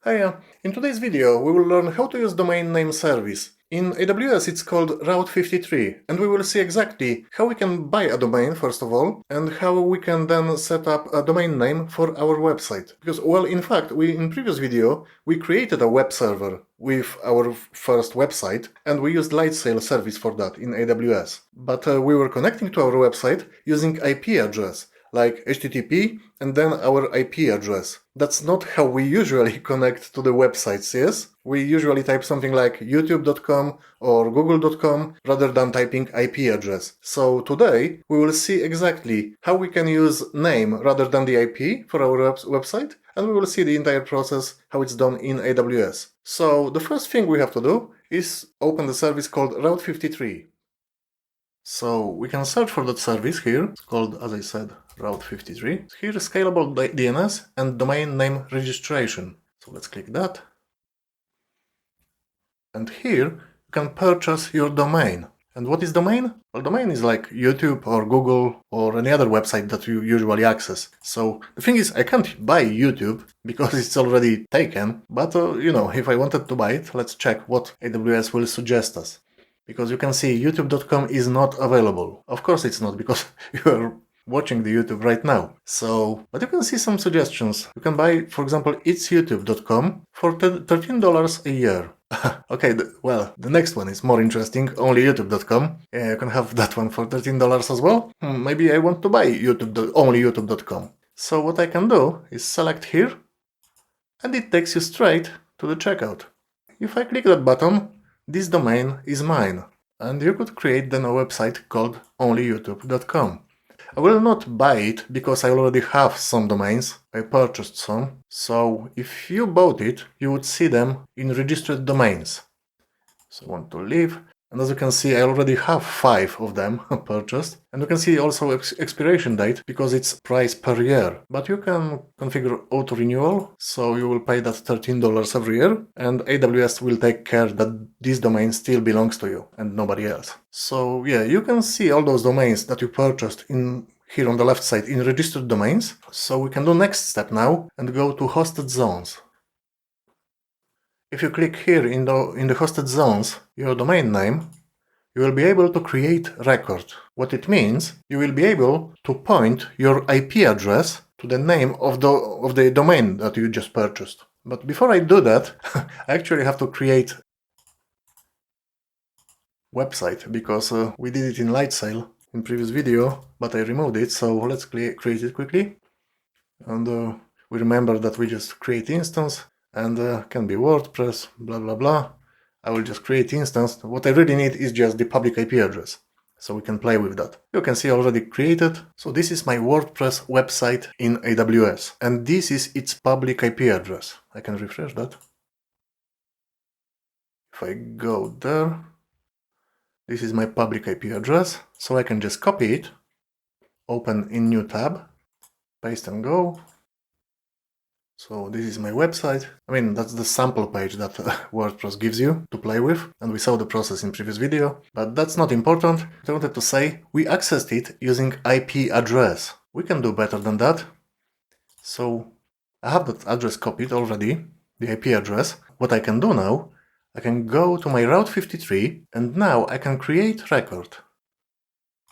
Hiya! In today's video we will learn how to use domain name service. In AWS it's called Route 53 and we will see exactly how we can buy a domain first of all and how we can then set up a domain name for our website. Because, well, in fact, in previous video we created a web server with our first website and we used Lightsail service for that in AWS. But we were connecting to our website using IP address, like HTTP and then our IP address. That's not how we usually connect to the websites, yes? We usually type something like youtube.com or google.com rather than typing IP address. So today we will see exactly how we can use name rather than the IP for our website, and we will see the entire process, how it's done in AWS. So the first thing we have to do is open the service called Route 53. So we can search for that service here. It's called, as I said, Route 53. Here is scalable DNS and domain name registration. So let's click that. And here you can purchase your domain. And what is domain? Well, domain is like YouTube or Google or any other website that you usually access. So the thing is, I can't buy YouTube because it's already taken. But, if I wanted to buy it, let's check what AWS will suggest us. Because you can see youtube.com is not available. Of course it's not, because you are watching the YouTube right now. But you can see some suggestions. You can buy, for example, itsyoutube.com for $13 a year. Okay, the next one is more interesting, onlyyoutube.com. Yeah, you can have that one for $13 as well. Maybe I want to buy onlyyoutube.com. So what I can do is select here, and it takes you straight to the checkout. If I click that button, this domain is mine, and you could create then a website called onlyyoutube.com. I will not buy it because I already have some domains, I purchased some, so if you bought it, you would see them in registered domains. So I want to leave, and as you can see I already have 5 of them purchased, and you can see also expiration date because it's price per year. But you can configure auto renewal, so you will pay that $13 every year, and AWS will take care that this domain still belongs to you and nobody else. So yeah, you can see all those domains that you purchased here on the left side in registered domains. So we can do next step now and go to hosted zones. If you click here in the hosted zones, your domain name, you will be able to create record. What it means, you will be able to point your IP address to the name of the domain that you just purchased. But before I do that, I actually have to create website, because we did it in Lightsail in previous video, but I removed it, so let's create it quickly. And we remember that we just create instance, and can be WordPress, blah blah blah. I will just create instance. What I really need is just the public IP address, so we can play with that. You can see already created. So this is my WordPress website in AWS, and this is its public IP address. I can refresh that. If I go there, this is my public IP address, so I can just copy it, open in new tab, paste and go. So this is my website. I mean, that's the sample page that WordPress gives you to play with, and we saw the process in previous video, but that's not important. I wanted to say we accessed it using IP address. We can do better than that. So I have that address copied already, the IP address. What I can do now, I can go to my Route 53, and now I can create record.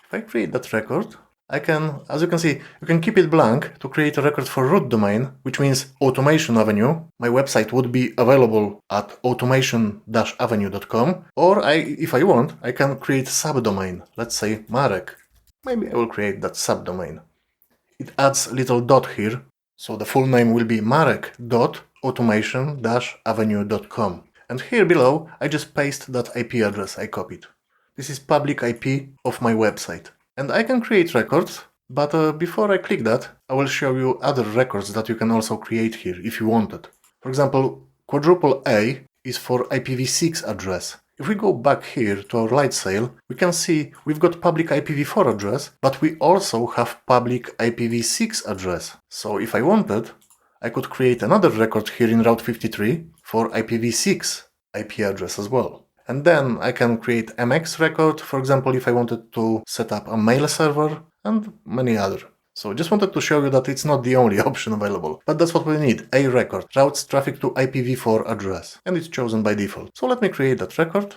If I create that record, I can, as you can see, you can keep it blank to create a record for root domain, which means Automation Avenue. My website would be available at automation-avenue.com, or if I want, I can create subdomain, let's say Marek. Maybe I will create that subdomain. It adds a little dot here, so the full name will be marek.automation-avenue.com. And here below, I just paste that IP address I copied. This is public IP of my website. And I can create records, but before I click that, I will show you other records that you can also create here if you wanted. For example, quadruple A is for IPv6 address. If we go back here to our Lightsail, we can see we've got public IPv4 address, but we also have public IPv6 address. So if I wanted, I could create another record here in Route 53 for IPv6 IP address as well. And then I can create MX record, for example, if I wanted to set up a mail server, and many other. So just wanted to show you that it's not the only option available, but that's what we need, a record, routes traffic to IPv4 address, and it's chosen by default. So let me create that record.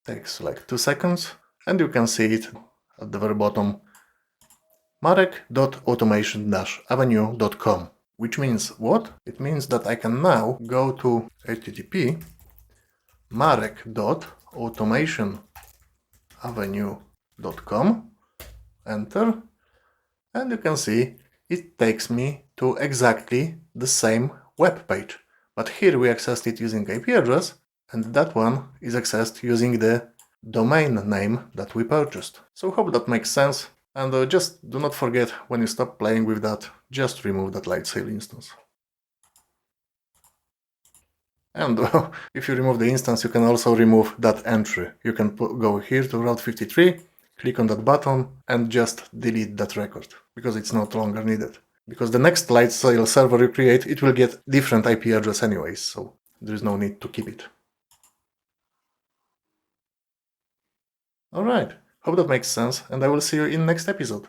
Takes like 2 seconds, and you can see it at the very bottom, marek.automation-avenue.com, which means what? It means that I can now go to http marek.automation-avenue.com, enter, and you can see it takes me to exactly the same web page. But here we accessed it using IP address, and that one is accessed using the domain name that we purchased. So hope that makes sense, and just do not forget, when you stop playing with that, just remove that Lightsail instance. And if you remove the instance, you can also remove that entry. You can go here to Route 53, click on that button, and just delete that record, because it's no longer needed. Because the next Lightsail server you create, it will get different IP address anyways, so there is no need to keep it. Alright, hope that makes sense, and I will see you in next episode.